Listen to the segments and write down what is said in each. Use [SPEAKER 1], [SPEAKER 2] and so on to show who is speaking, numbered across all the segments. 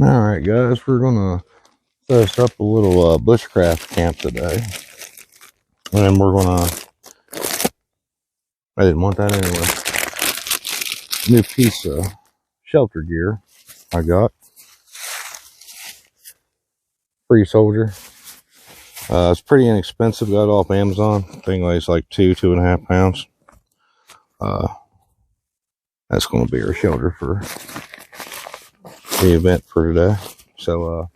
[SPEAKER 1] Alright guys, we're gonna set us up a little bushcraft camp today. And then we're gonna, I didn't want that anyway. New piece of shelter gear I got. Free soldier. It's pretty inexpensive, got it off Amazon. I think it's like 2.5 pounds. That's gonna be our shelter for the event for today. So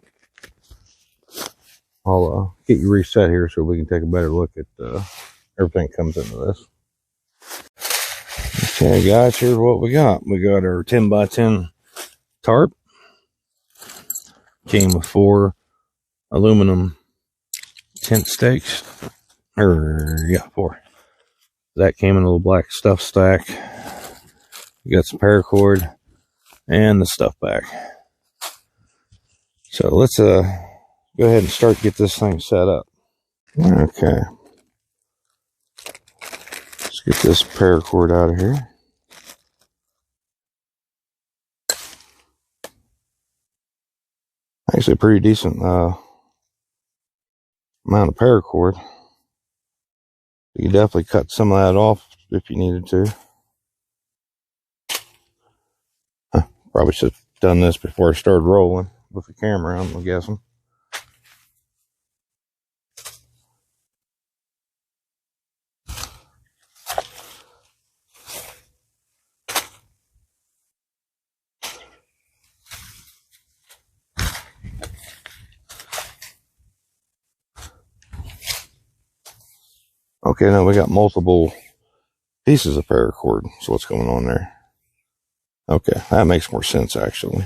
[SPEAKER 1] I'll get you reset here so we can take a better look at everything that comes into this. Okay guys, here's what we got. We got our 10x10 tarp. Came with 4 aluminum tent stakes. 4. That came in a little black stuff stack. We got some paracord and the stuff back. So let's go ahead and start get this thing set up. Okay. Let's get this paracord out of here. Actually, a pretty decent amount of paracord. You can definitely cut some of that off if you needed to. Probably should have done this before I started rolling with the camera, I'm guessing. Okay, now we got multiple pieces of paracord. So what's going on there? Okay, that makes more sense actually.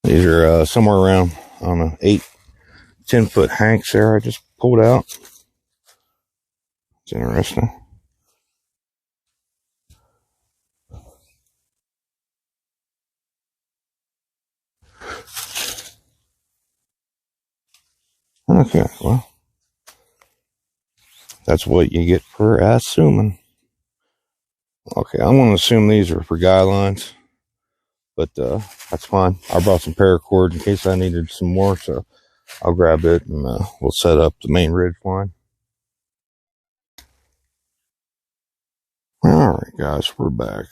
[SPEAKER 1] These are somewhere around, I don't know, 8-10 foot hanks there I just pulled out. It's interesting. Okay, well, that's what you get for assuming. Okay, I'm going to assume these are for guy lines, but that's fine. I brought some paracord in case I needed some more, so I'll grab it and we'll set up the main ridge line. All right, guys, we're back.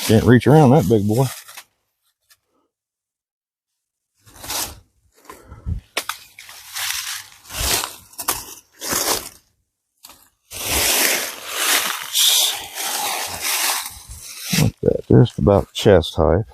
[SPEAKER 1] Can't reach around that big boy. Like that, just about chest height.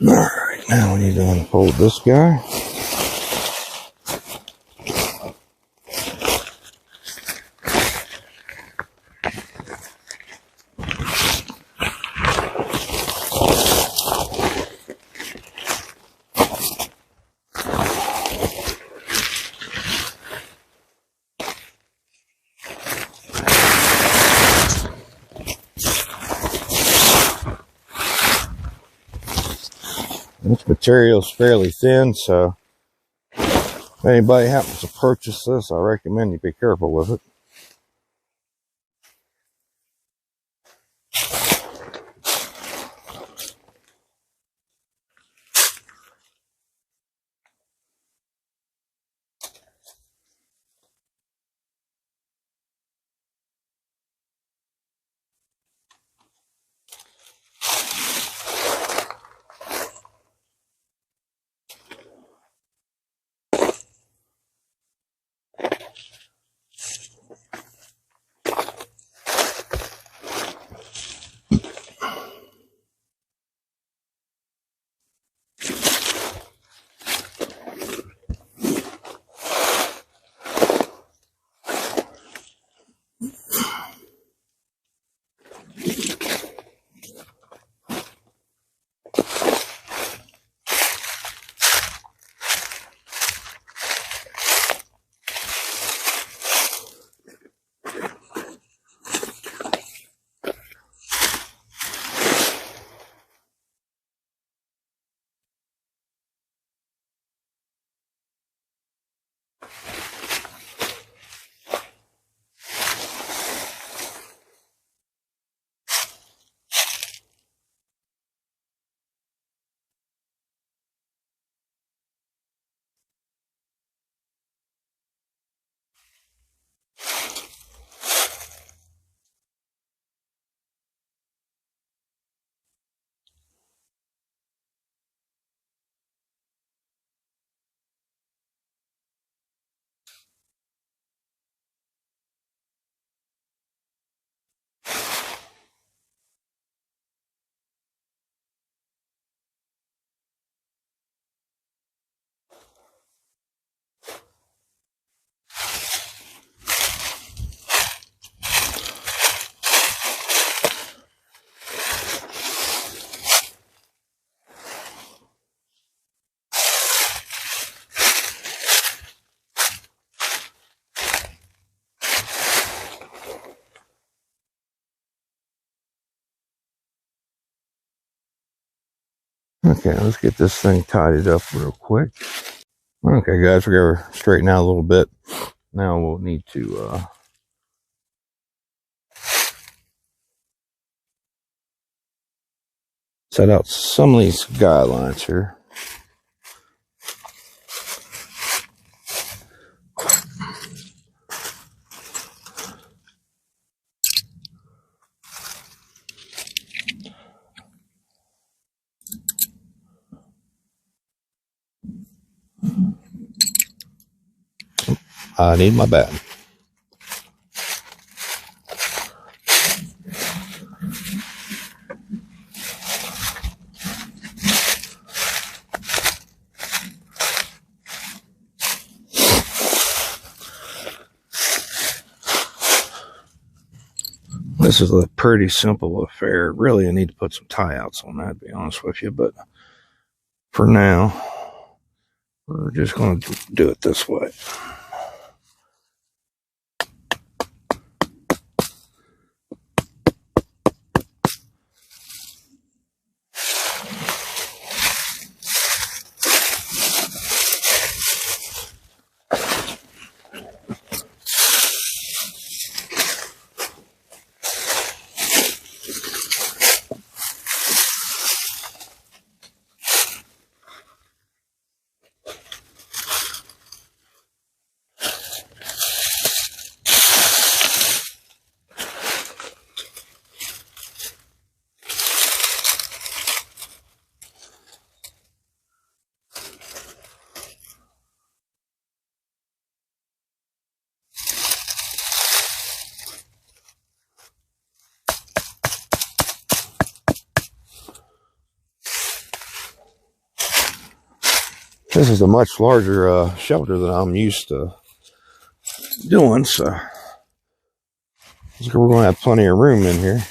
[SPEAKER 1] Alright, now we need to unfold this guy. This material is fairly thin, so if anybody happens to purchase this, I recommend you be careful with it. Okay, let's get this thing tidied up real quick. Okay, guys, we're going to straighten out a little bit. Now we'll need to set out some of these guidelines here. I need my bat. This is a pretty simple affair. Really, I need to put some tie outs on that, to be honest with you. But for now, we're just going to do it this way. This is a much larger shelter than I'm used to doing, so we're going to have plenty of room in here.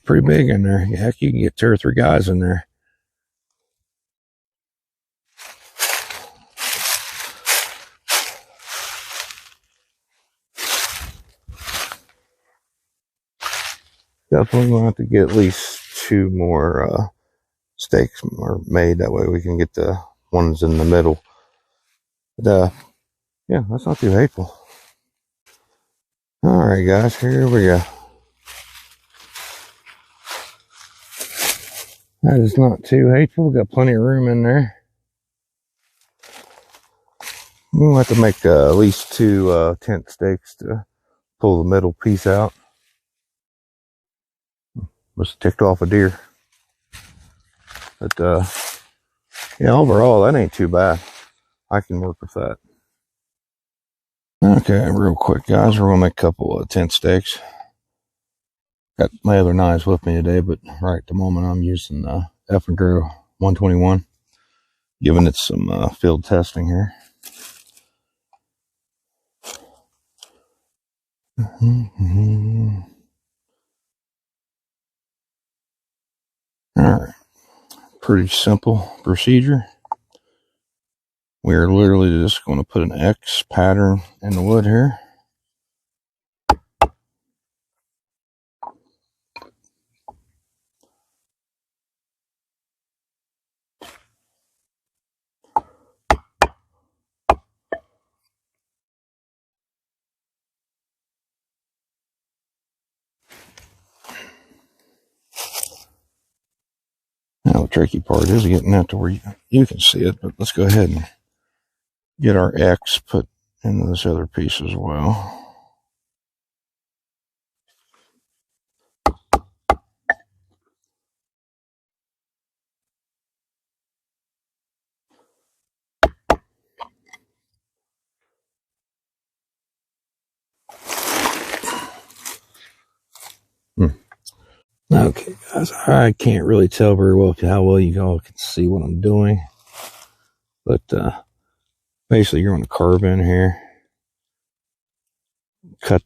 [SPEAKER 1] Pretty big in there. Heck, you can get 2 or 3 guys in there. Definitely going to have to get at least 2 more stakes made. That way we can get the ones in the middle. But, yeah, that's not too hateful. All right, guys, here we go. That is not too hateful. Got plenty of room in there. We'll have to make at least 2 tent stakes to pull the middle piece out. Must have ticked off a deer. But yeah, overall that ain't too bad. I can work with that. Okay, real quick, guys, we're gonna make a couple of tent stakes. Got my other knives with me today, but right at the moment I'm using the F&Grow 121, giving it some field testing here. All right, Pretty simple procedure. We're literally just going to put an X pattern in the wood here. Now the tricky part is getting that to where you can see it, but let's go ahead and get our X put into this other piece as well. Okay, guys, I can't really tell very well how well you all can see what I'm doing, but basically you're going to carve in here, cut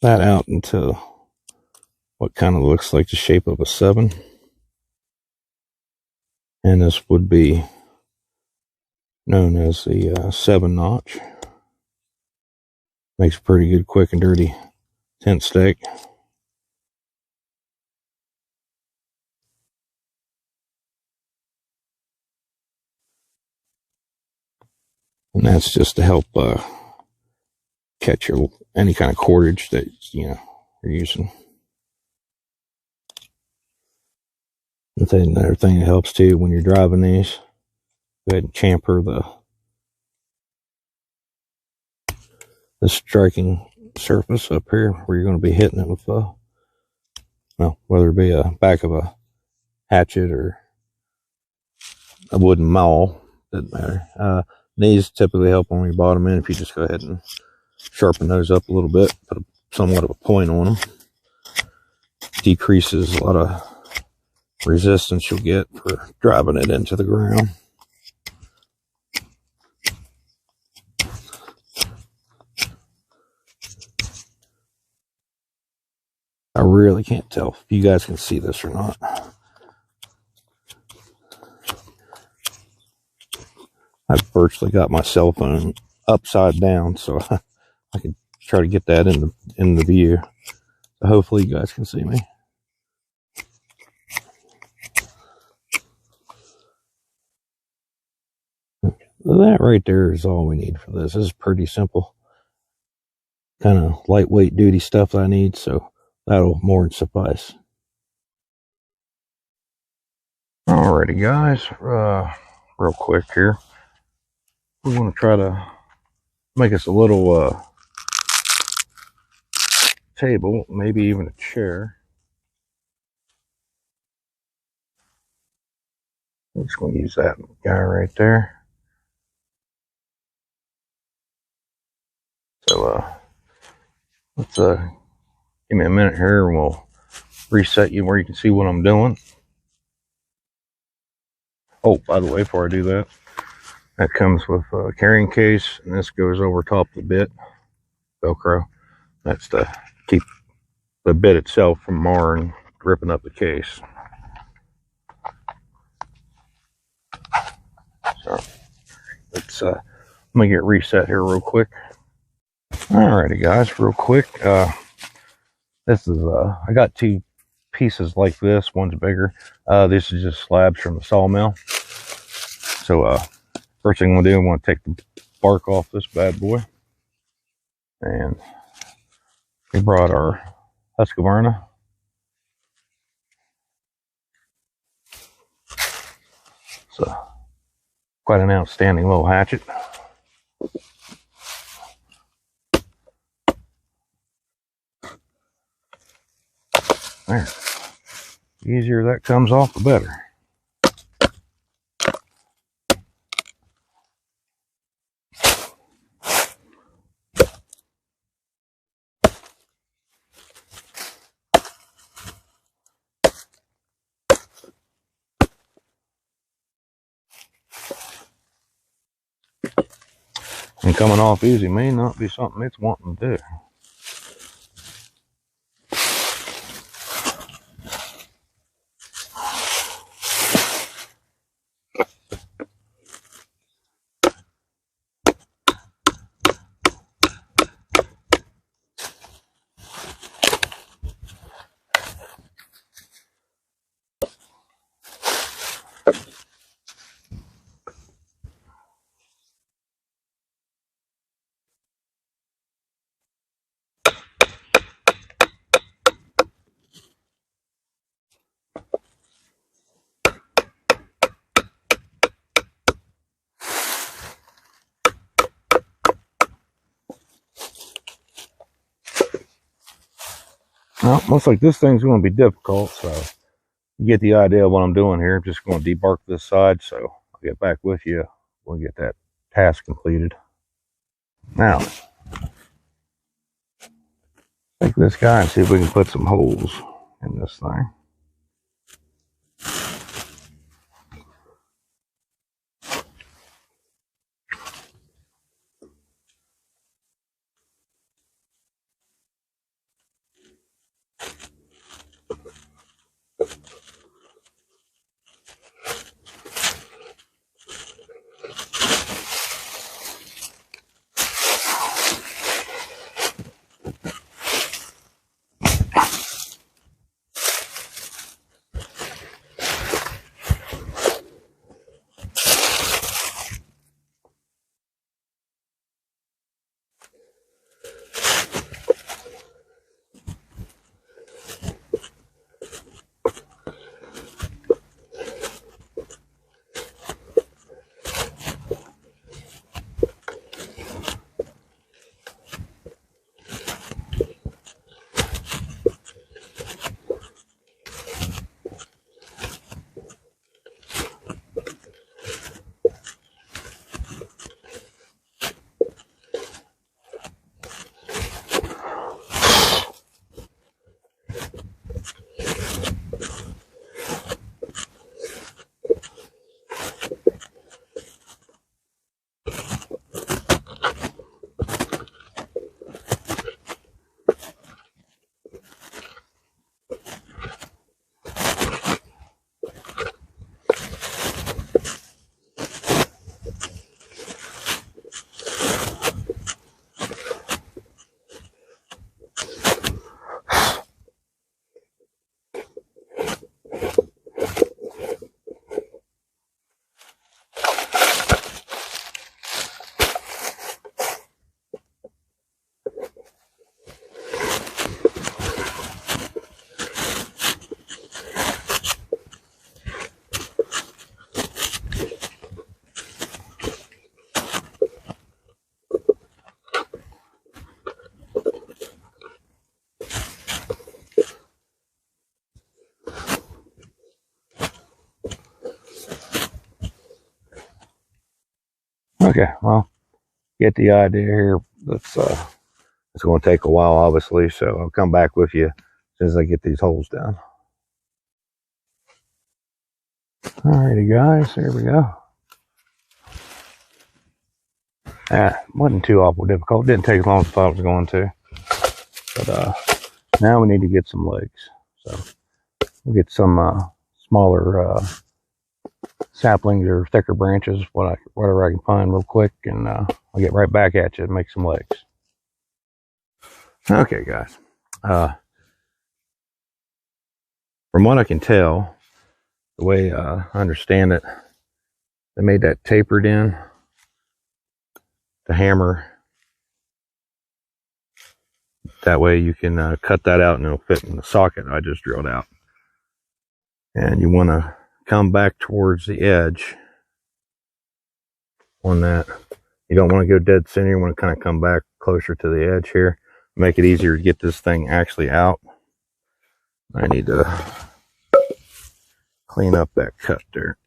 [SPEAKER 1] that out into what kind of looks like the shape of a 7, and this would be known as the 7 notch. Makes a pretty good quick and dirty tent stake. And that's just to help catch any kind of cordage that you're using. Another thing that helps too when you're driving these, go ahead and chamfer the striking surface up here where you're going to be hitting it with whether it be a back of a hatchet or a wooden maul, doesn't matter. These typically help on your bottom end if you just go ahead and sharpen those up a little bit, put somewhat of a point on them. Decreases a lot of resistance you'll get for driving it into the ground. I really can't tell if you guys can see this or not. I've virtually got my cell phone upside down, so I can try to get that in the view. So hopefully you guys can see me. That right there is all we need for this. This is pretty simple, kind of lightweight duty stuff that I need, so that'll more than suffice. Alrighty, guys, real quick here, we want to try to make us a little table, maybe even a chair. I'm just going to use that guy right there. So let's give me a minute here and we'll reset you where you can see what I'm doing. Oh, by the way, before I do that, that comes with a carrying case, and this goes over top of the bit, Velcro. That's to keep the bit itself from marring, ripping up the case. So let's let me get reset here real quick. Alrighty, guys, real quick. This is I got 2 pieces like this. One's bigger. This is just slabs from the sawmill. So first thing I'm gonna do, I'm gonna take the bark off this bad boy, and we brought our Husqvarna. So quite an outstanding little hatchet. There. The easier that comes off, the better. And coming off easy may not be something it's wanting to do. Well, looks like this thing's going to be difficult, so you get the idea of what I'm doing here. I'm just going to debark this side, so I'll get back with you. We'll get that task completed. Now, take this guy and see if we can put some holes in this thing. Okay, well, get the idea here. It's going to take a while, obviously, so I'll come back with you as soon as I get these holes down. Alrighty, guys, here we go. Wasn't too awful difficult. Didn't take as long as I thought it was going to. But now we need to get some legs. So we'll get some smaller saplings or thicker branches, whatever I can find real quick, and I'll get right back at you and make some legs. Okay, guys. From what I can tell, the way I understand it, they made that tapered in to hammer. That way you can cut that out and it'll fit in the socket I just drilled out. And you want to come back towards the edge on that. You don't want to go dead center. You want to kind of come back closer to the edge here. Make it easier to get this thing actually out. I need to clean up that cut there.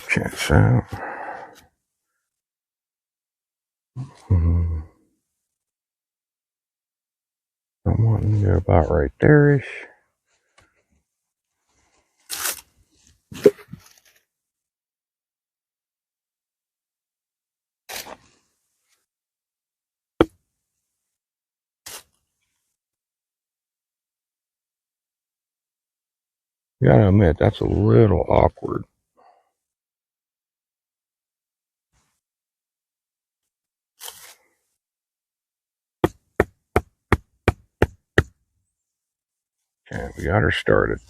[SPEAKER 1] Check this out. I'm wanting to go about right there-ish. Gotta admit, that's a little awkward. Okay, we got her started.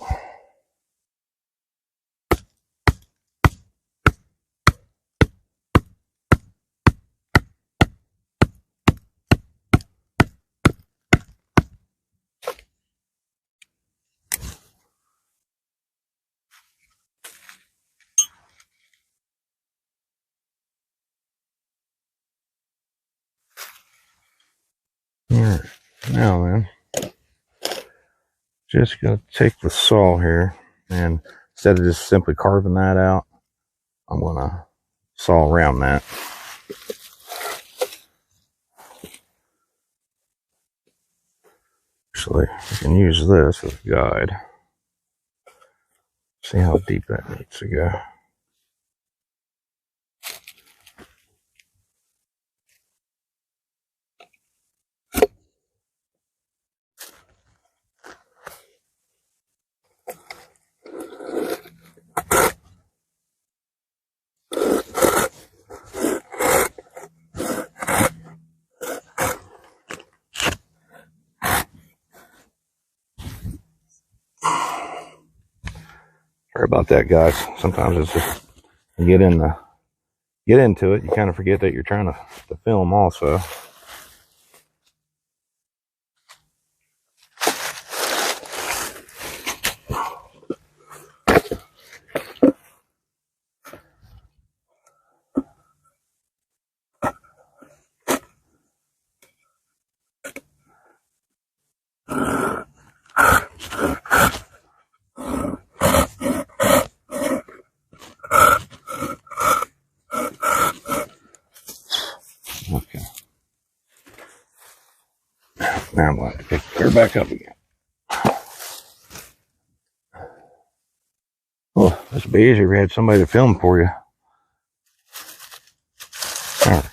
[SPEAKER 1] Alright, now then, just gonna take the saw here, and instead of just simply carving that out, I'm gonna saw around that. Actually, I can use this as a guide. See how deep that needs to go. Sorry about that, guys. Sometimes it's just you get into it, you kind of forget that you're trying to film also. Okay. Now I'm going to pick her back up again. Oh, this would be easier if we had somebody to film for you. All right.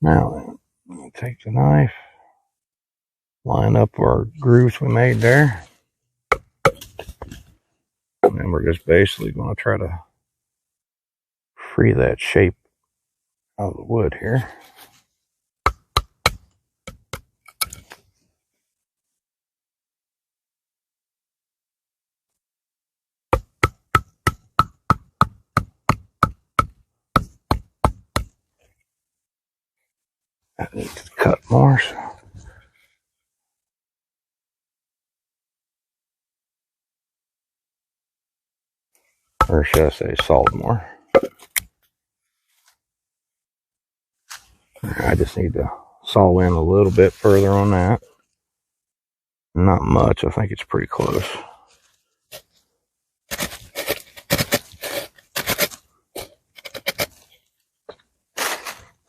[SPEAKER 1] Now then, we'll take the knife, line up our grooves we made there, and then we're just basically going to try to free that shape out of the wood here. That needs to cut more. Or should I say salt more. I just need to saw in a little bit further on that. Not much. I think it's pretty close.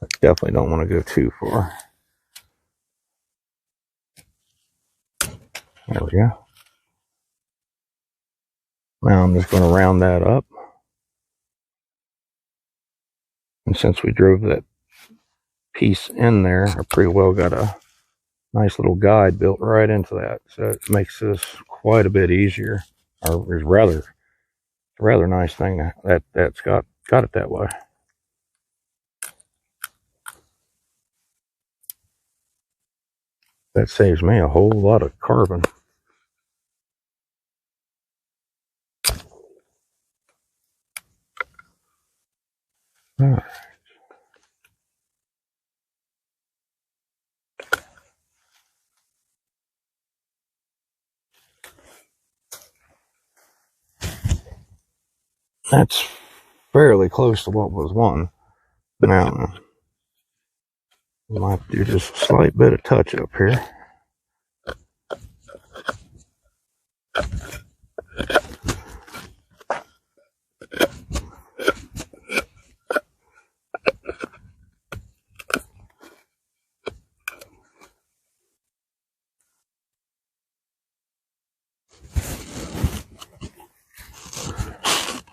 [SPEAKER 1] I definitely don't want to go too far. There we go. Now I'm just going to round that up. And since we drove that piece in there, I pretty well got a nice little guide built right into that. So it makes this quite a bit easier. Or is rather nice thing that's got it that way. That saves me a whole lot of carbon. All right. That's fairly close to what was one. Now, we might do just a slight bit of touch up here.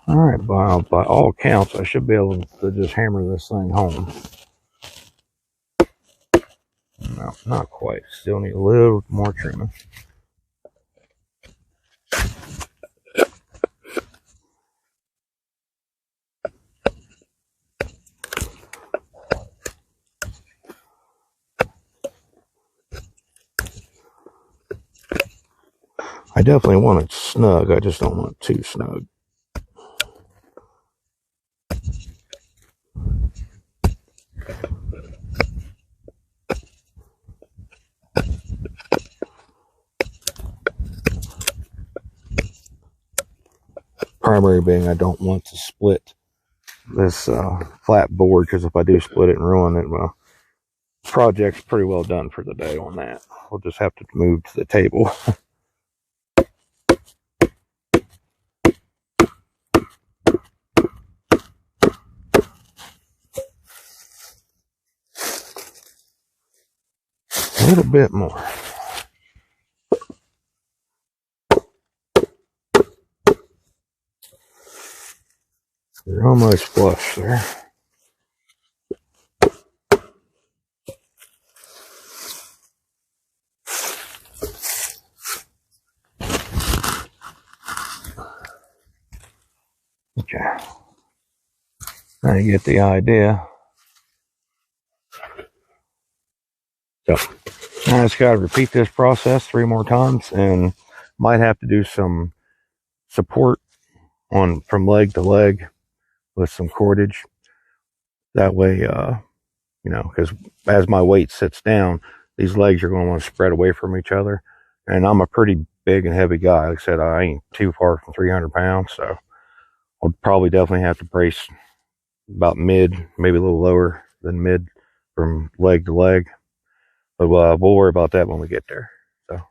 [SPEAKER 1] All right, by all counts, I should be able to just hammer this thing home. No, not quite. Still need a little more trimming. I definitely want it snug. I just don't want it too snug. Primary being I don't want to split this flat board, because if I do split it and ruin it, well, project's pretty well done for the day on that. We'll just have to move to the table. A little bit more. You're almost flush there. Okay. Now you get the idea. So I just got to repeat this process 3 more times, and might have to do some support on from leg to leg with some cordage. That way, you know, because as my weight sits down, these legs are going to want to spread away from each other. And I'm a pretty big and heavy guy. Like I said, I ain't too far from 300 pounds, so I'll probably definitely have to brace about mid, maybe a little lower than mid from leg to leg. But we'll worry about that when we get there. So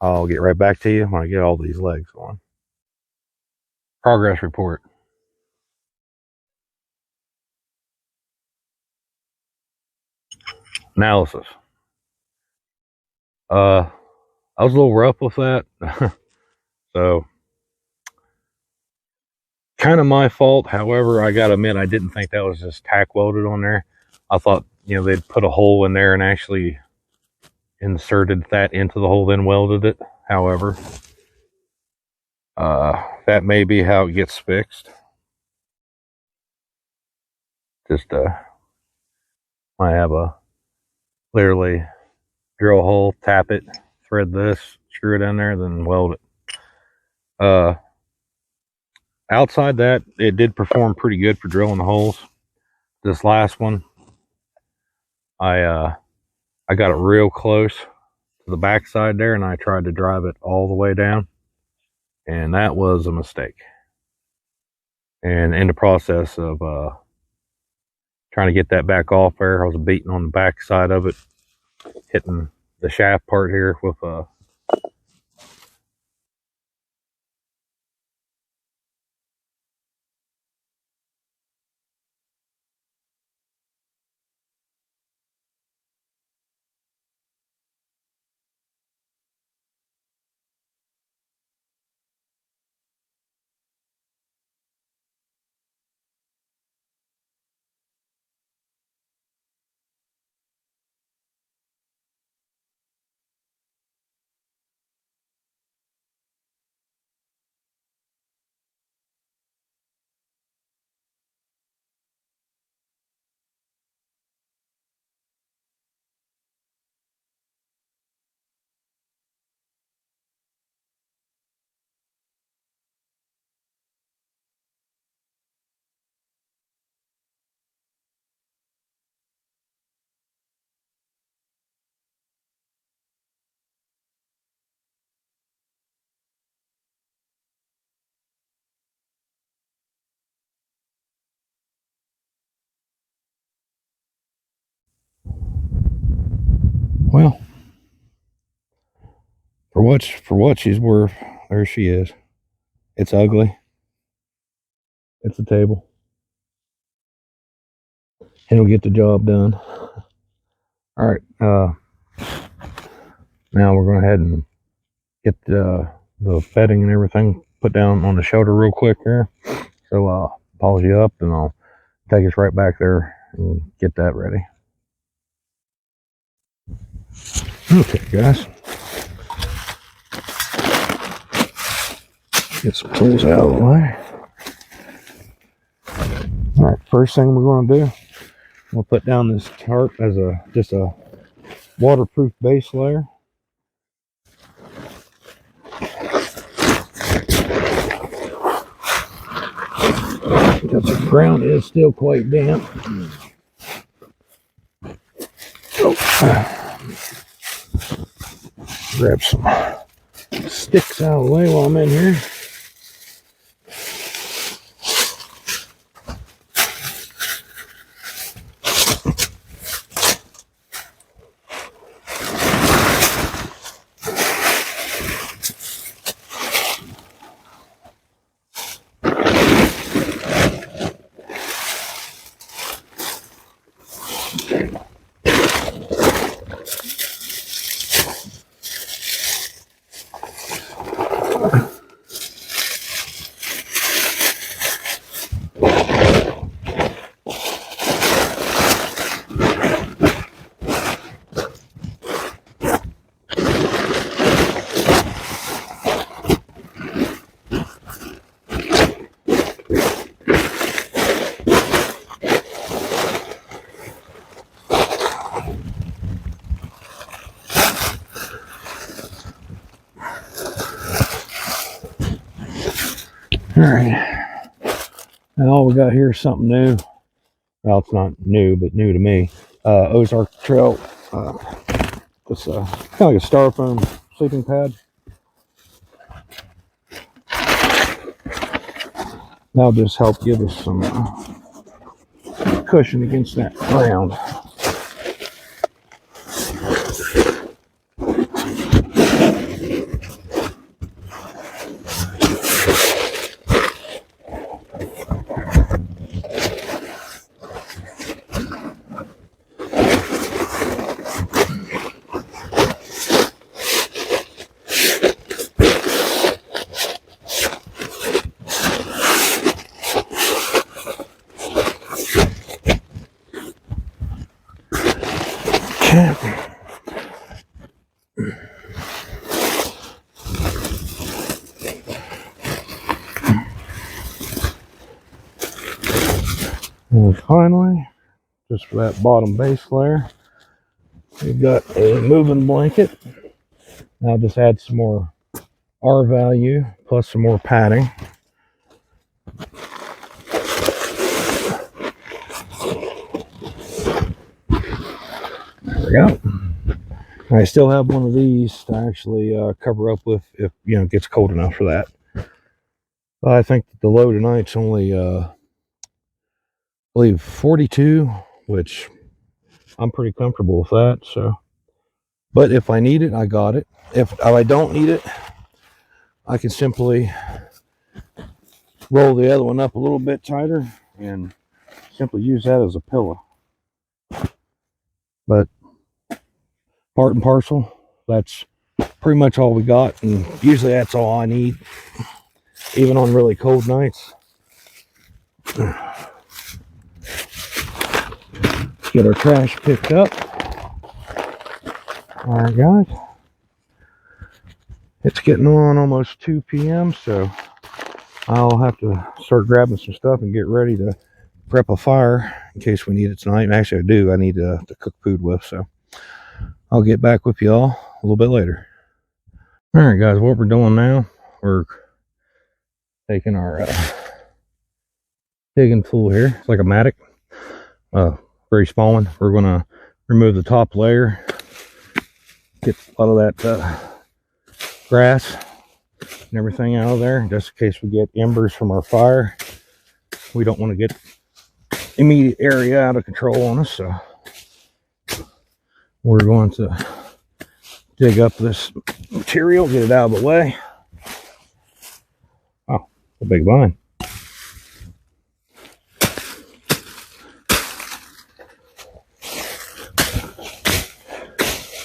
[SPEAKER 1] I'll get right back to you when I get all these legs on. Progress report. Analysis. I was a little rough with that. So kind of my fault. However, I gotta admit, I didn't think that was just tack welded on there. I thought, you know, they'd put a hole in there and actually inserted that into the hole, then welded it. However, that may be how it gets fixed. Just I have a clearly drill hole, tap it, thread this, screw it in there, then weld it. Outside that, it did perform pretty good for drilling the holes. This last one, I got it real close to the backside there, and I tried to drive it all the way down, and that was a mistake. And in the process of trying to get that back off there, I was beating on the back side of it, hitting the shaft part here with a well, for what she's worth, there she is. It's ugly. It's a table. It'll get the job done. All right. Now we're going ahead and get the bedding and everything put down on the shoulder real quick here. So I'll pause you up, and I'll take us right back there and get that ready. Okay, guys. Get some tools out of the way. All right, first thing we're going to do, we'll put down this tarp as just a waterproof base layer. because the ground is still quite damp. Oh. Grab some sticks out of the way while I'm in here. All right, now all we got here is something new. Well, it's not new, but new to me. Ozark Trail. It's kind of like a styrofoam sleeping pad. That'll just help give us some cushion against that ground. And finally, just for that bottom base layer, we've got a moving blanket. Now just add some more R value plus some more padding. There we go. I still have one of these to actually cover up with if it gets cold enough for that. I think the low tonight's only I believe 42, which I'm pretty comfortable with that. So, but if I need it, I got it. If I don't need it, I can simply roll the other one up a little bit tighter and simply use that as a pillow. But part and parcel, that's pretty much all we got, and usually that's all I need, even on really cold nights. Get our trash picked up. All right, guys. It's getting on almost 2 p.m., so I'll have to start grabbing some stuff and get ready to prep a fire in case we need it tonight. Actually, I do. I need to cook food with, so I'll get back with y'all a little bit later. All right, guys, what we're doing now, we're taking our digging tool here. It's like a mattock, very small one. We're going to remove the top layer, get a lot of that grass and everything out of there, just in case we get embers from our fire. We don't want to get immediate area out of control on us, so we're going to dig up this material, get it out of the way. Oh, a big vine.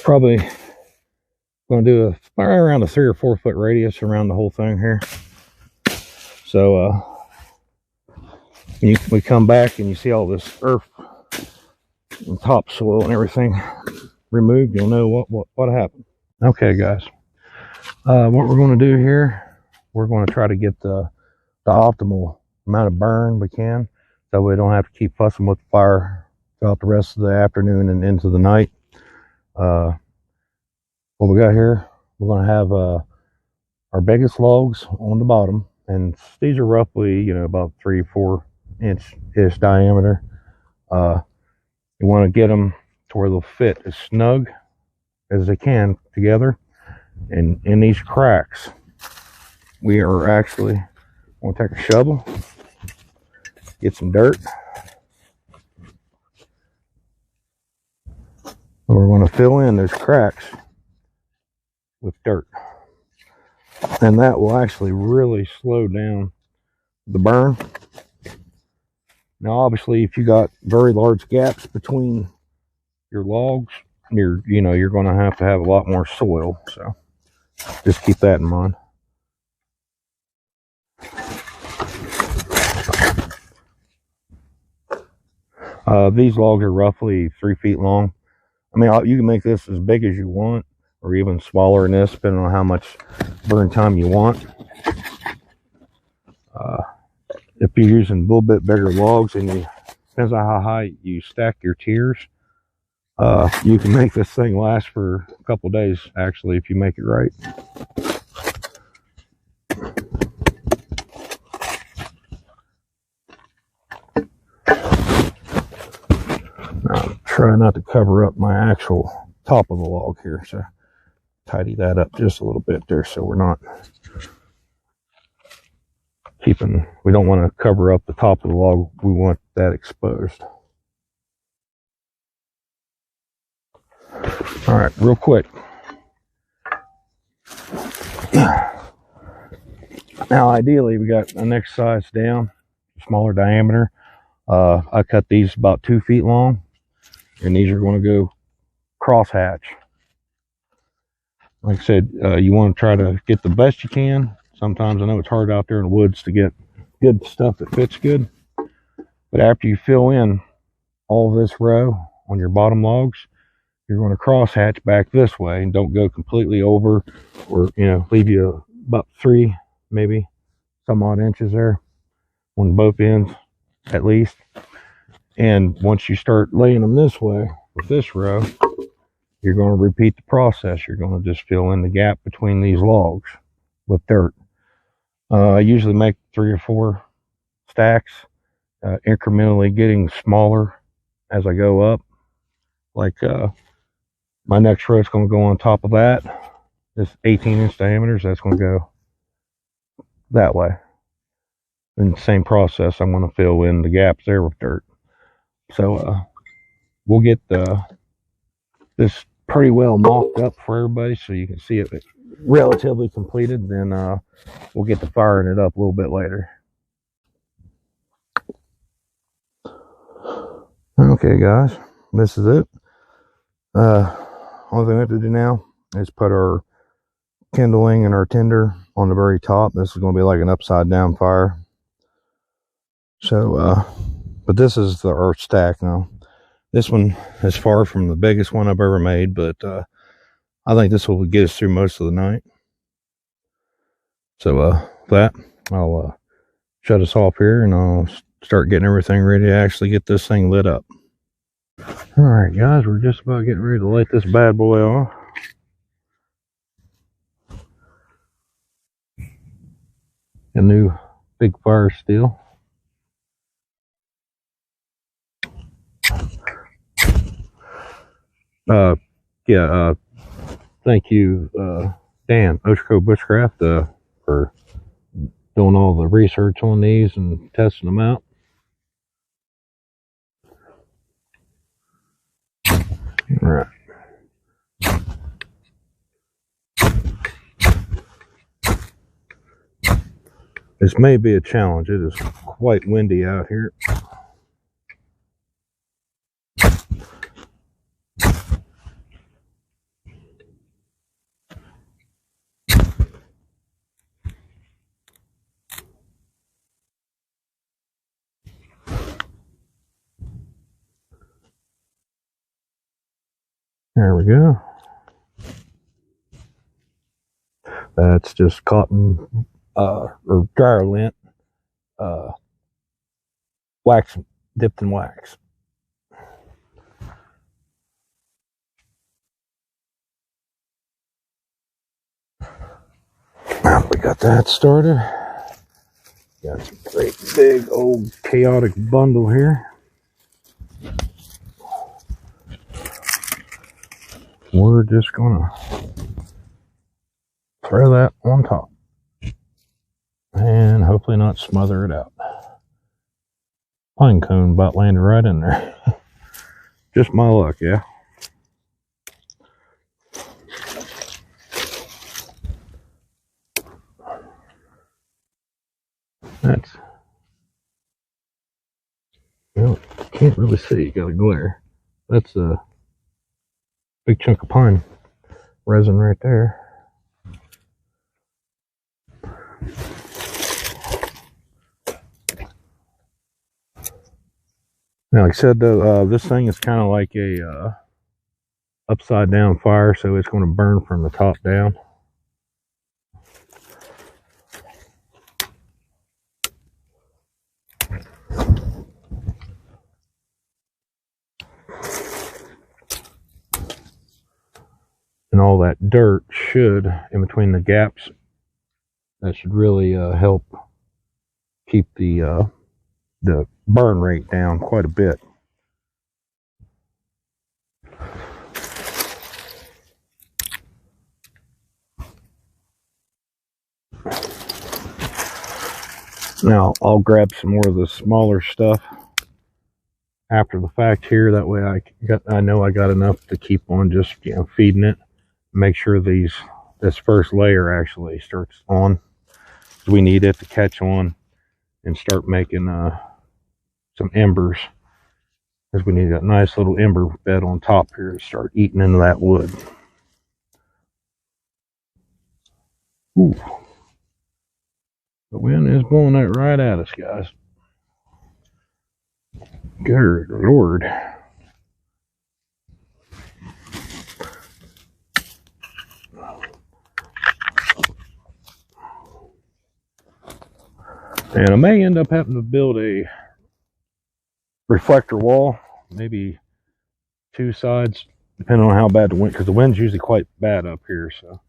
[SPEAKER 1] Probably going to do around a 3 or 4 foot radius around the whole thing here. So we come back and you see all this earth and topsoil and everything removed, you'll know what happened. Okay, guys, what we're going to do here, we're going to try to get the optimal amount of burn we can, so we don't have to keep fussing with the fire throughout the rest of the afternoon and into the night. What we got here, we're going to have our biggest logs on the bottom, and these are roughly about 3 or 4 inch-ish diameter. You want to get them to where they'll fit as snug as they can together. And in these cracks, we are actually going to take a shovel, get some dirt, and we're going to fill in those cracks with dirt. And that will actually really slow down the burn. Now, obviously, if you got very large gaps between your logs, you're going to have a lot more soil. So just keep that in mind. These logs are roughly 3 feet long. I mean, you can make this as big as you want, or even smaller than this, depending on how much burn time you want. If you're using a little bit bigger logs, and depends on how high you stack your tiers, you can make this thing last for a couple days, actually, if you make it right. Now, try not to cover up my actual top of the log here, so tidy that up just a little bit there, so we're not we don't want to cover up the top of the log. We want that exposed. All right, real quick. Now, ideally, we got the next size down, smaller diameter. I cut these about 2 feet long, and these are going to go crosshatch. Like I said, you want to try to get the best you can. Sometimes I know it's hard out there in the woods to get good stuff that fits good. But after you fill in all this row on your bottom logs, you're going to crosshatch back this way, and don't go completely over, or leave you about 3, maybe some odd inches there on both ends at least. And once you start laying them this way with this row, you're going to repeat the process. You're going to just fill in the gap between these logs with dirt. I usually make 3 or 4 stacks, incrementally getting smaller as I go up. Like my next row is going to go on top of that. This 18-inch diameters, that's going to go that way. In the same process, I'm going to fill in the gaps there with dirt. So we'll get this pretty well mocked up for everybody, so you can see it relatively completed. Then we'll get to firing it up a little bit later. Okay, guys, this is it. Only thing we have to do now is put our kindling and our tinder on the very top. This is going to be like an upside down fire. So but this is our stack now. This one is far from the biggest one I've ever made, but I think this will get us through most of the night. So I'll shut us off here, and I'll start getting everything ready to actually get this thing lit up. All right, guys, we're just about getting ready to light this bad boy off. A new big fire steel. Thank you, Dan, Oshko Bushcraft, for doing all the research on these and testing them out. All right. This may be a challenge. It is quite windy out here. There we go. That's just cotton or dryer lint, wax dipped in wax. Now we got that started. Got some great big old chaotic bundle here. We're just gonna throw that on top and hopefully not smother it out. Pine cone about landed right in there. Just my luck, yeah. That's, well, can't really see, you got a glare. That's a big chunk of pine resin right there. Now, like I said, though, this thing is kind of like a upside down fire, so it's going to burn from the top down. And all that dirt should, in between the gaps, that should really help keep the burn rate down quite a bit. Now I'll grab some more of the smaller stuff after the fact here. That way I know I got enough to keep on just feeding it. Make sure this first layer actually starts on. We need it to catch on and start making some embers, because we need that nice little ember bed on top here to start eating into that wood. Ooh. The wind is blowing that right at us, guys. Good Lord. And I may end up having to build a reflector wall, maybe two sides, depending on how bad the wind, because the wind's usually quite bad up here. So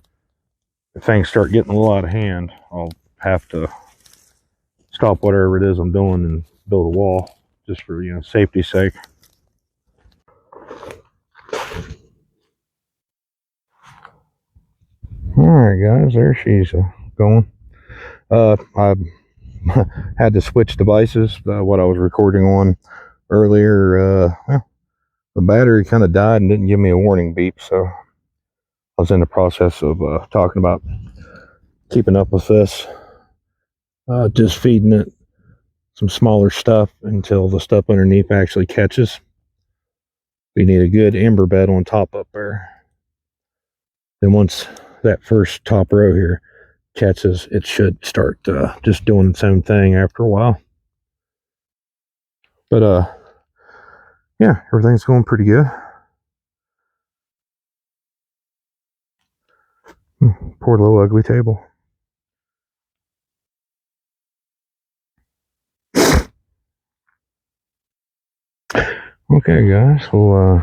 [SPEAKER 1] if things start getting a lot of hand, I'll have to stop whatever it is I'm doing and build a wall, just for safety's sake. All right, guys, there she's going. I had to switch devices. What I was recording on earlier, well, the battery kind of died and didn't give me a warning beep, so I was in the process of talking about keeping up with this, just feeding it some smaller stuff until the stuff underneath actually catches. We need a good ember bed on top up there. Then once that first top row here catches, it should start just doing its own thing after a while. But yeah, everything's going pretty good. Poor little ugly table. Okay, guys, we'll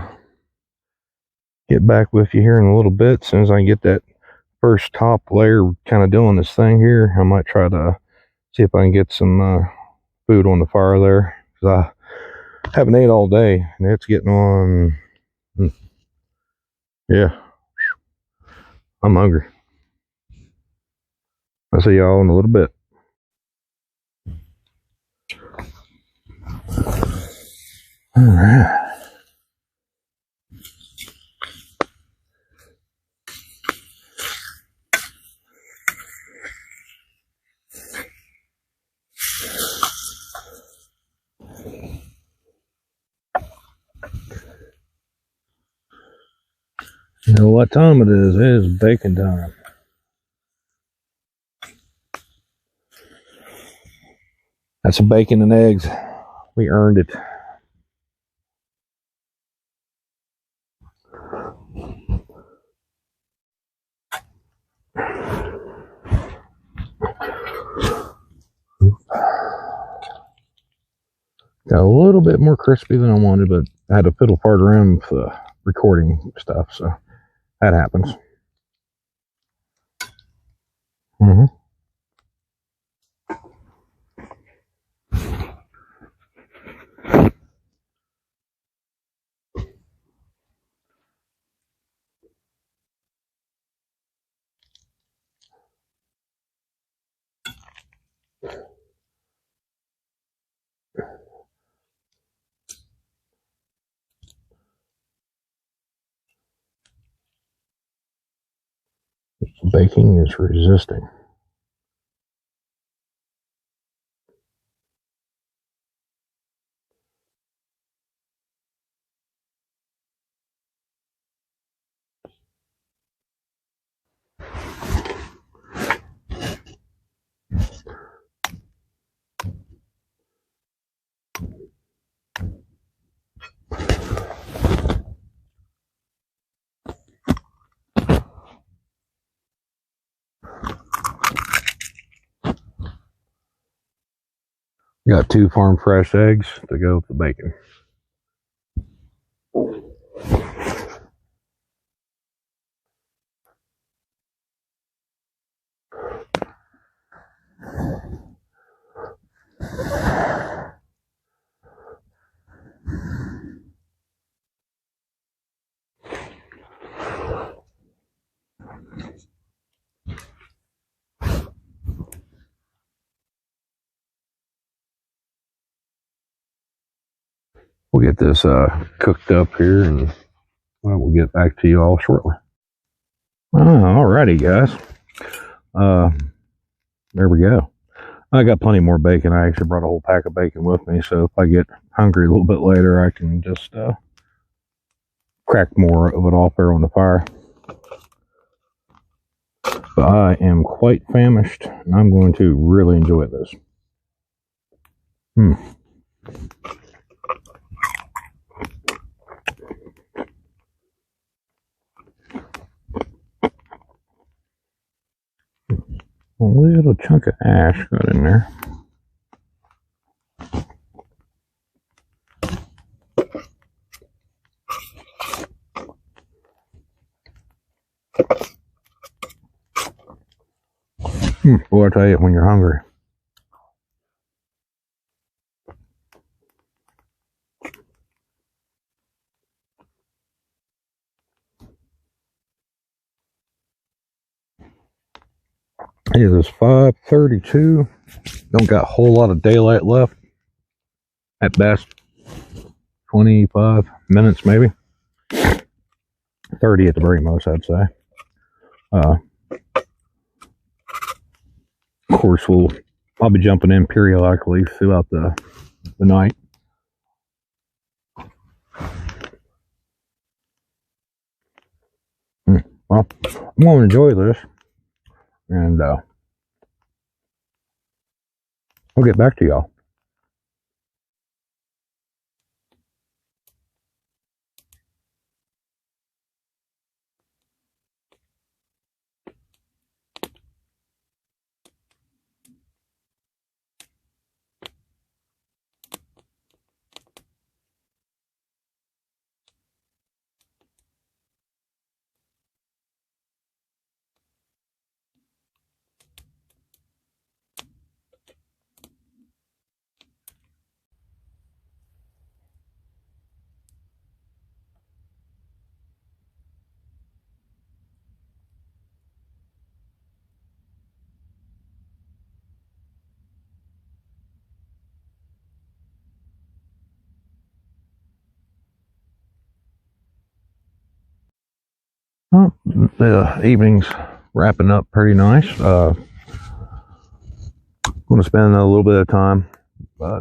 [SPEAKER 1] get back with you here in a little bit. As soon as I get that first top layer kind of doing this thing here, I might try to see if I can get some food on the fire there, because I haven't ate all day and it's getting on. Yeah, I'm hungry. I'll see y'all in a little bit. All right. You know what time it is? It is bacon time. That's some bacon and eggs. We earned it. Got a little bit more crispy than I wanted, but I had to fiddle part around with the recording stuff, so that happens. Baking is resisting. Got 2 farm fresh eggs to go with the bacon. We'll get this cooked up here, and we'll get back to you all shortly. Alrighty, guys. There we go. I got plenty more bacon. I actually brought a whole pack of bacon with me, so if I get hungry a little bit later, I can just crack more of it off there on the fire. But I am quite famished, and I'm going to really enjoy this. A little chunk of ash got in there. Boy, I tell you, when you're hungry. It is 5:32. Don't got a whole lot of daylight left. At best, 25 minutes maybe. 30 at the very most, I'd say. Of course, I'll be jumping in periodically throughout the night. Well, I'm going to enjoy this, and I'll get back to y'all. Well, the evening's wrapping up pretty nice. I'm going to spend a little bit of time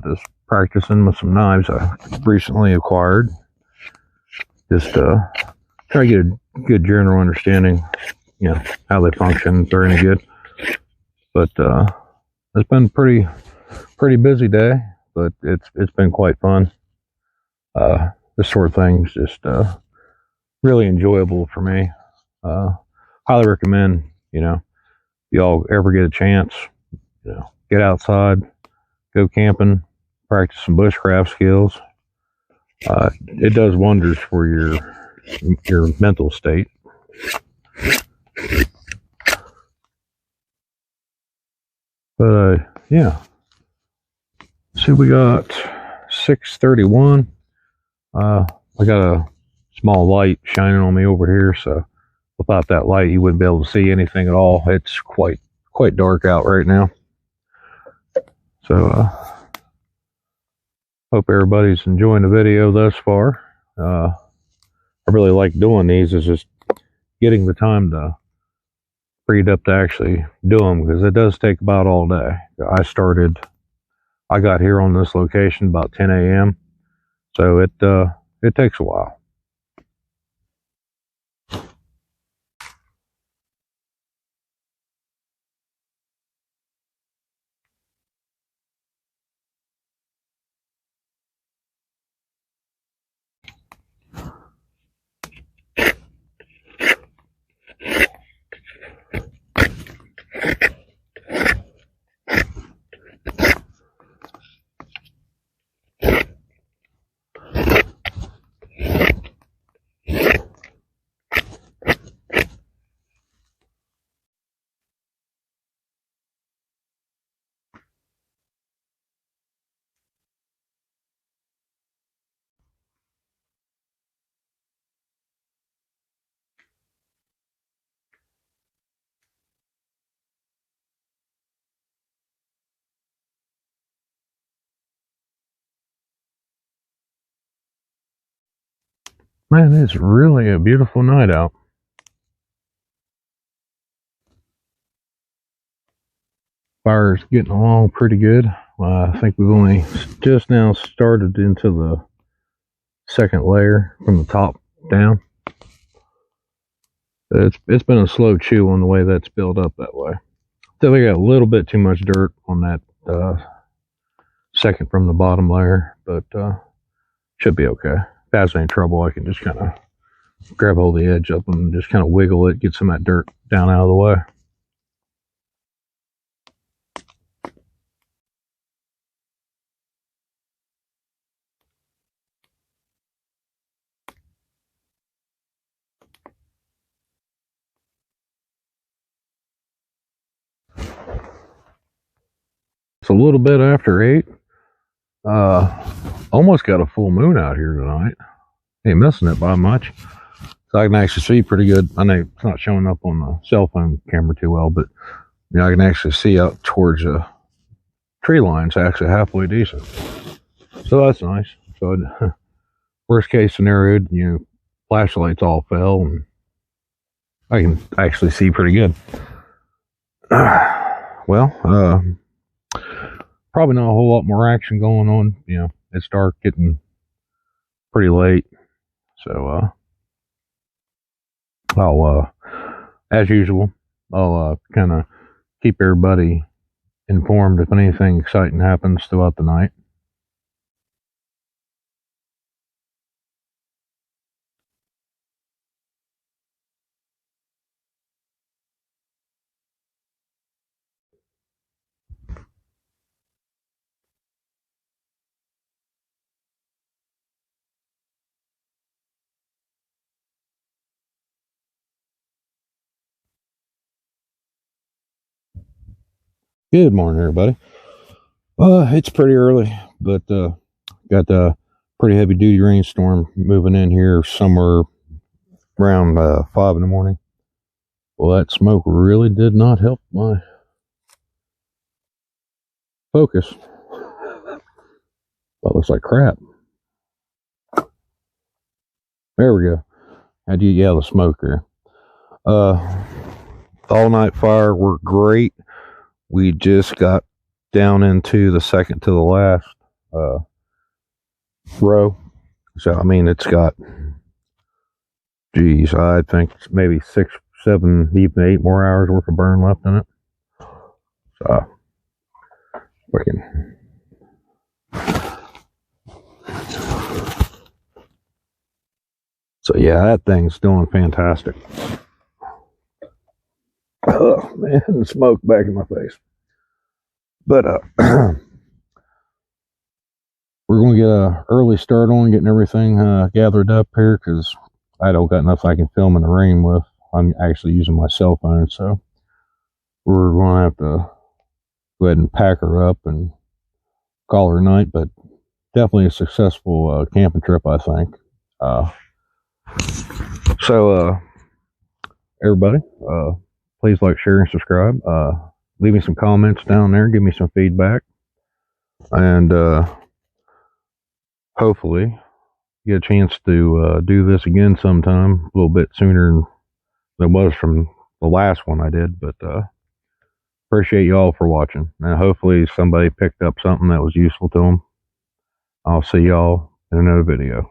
[SPEAKER 1] just practicing with some knives I recently acquired. Just try to get a good general understanding, how they function, if they're any good. But it's been pretty busy day, but it's been quite fun. This sort of thing's just really enjoyable for me. Highly recommend, if y'all ever get a chance, get outside, go camping, practice some bushcraft skills. It does wonders for your mental state. But yeah, see, we got 6:31. I got a small light shining on me over here, so without that light you wouldn't be able to see anything at all. It's quite dark out right now. So hope everybody's enjoying the video thus far. I really like doing these. Is just getting the time to freed up to actually do them, because it does take about all day. I got here on this location about 10 a.m. so it takes a while. Man, it's really a beautiful night out. Fire's getting along pretty good. I think we've only just now started into the second layer from the top down. It's been a slow chew on the way that's built up that way. So we got a little bit too much dirt on that second from the bottom layer, but should be okay. If that's any trouble, I can just kind of grab hold of the edge up and just kind of wiggle it, get some of that dirt down out of the way. It's a little bit after 8. Almost got a full moon out here tonight. Ain't missing it by much. So I can actually see pretty good. I know it's not showing up on the cell phone camera too well, but you know, I can actually see out towards the tree lines actually halfway decent. So that's nice. So worst case scenario, you know, flashlights all fell and I can actually see pretty good. Well, probably not a whole lot more action going on. You know, it's dark, getting pretty late. So, I'll, as usual, I'll kind of keep everybody informed if anything exciting happens throughout the night. Good morning, everybody. It's pretty early, but got a pretty heavy duty rainstorm moving in here somewhere around 5 in the morning. Well, that smoke really did not help my focus. That looks like crap. There we go. How'd you get out of the smoke there? All night fire worked great. We just got down into the second to the last row. So, I mean, it's got, geez, I think maybe 6, 7, even 8 more hours worth of burn left in it. So, we can. So, yeah, that thing's doing fantastic. Oh, man, the smoke back in my face. But, we're going to get an early start on getting everything gathered up here, because I don't got nothing I can film in the rain with. I'm actually using my cell phone, so we're going to have to go ahead and pack her up and call her night. But definitely a successful camping trip, I think. So, everybody, please like, share, and subscribe. Leave me some comments down there. Give me some feedback. And hopefully get a chance to do this again sometime, a little bit sooner than it was from the last one I did. But appreciate you all for watching, and hopefully somebody picked up something that was useful to them. I'll see y'all in another video.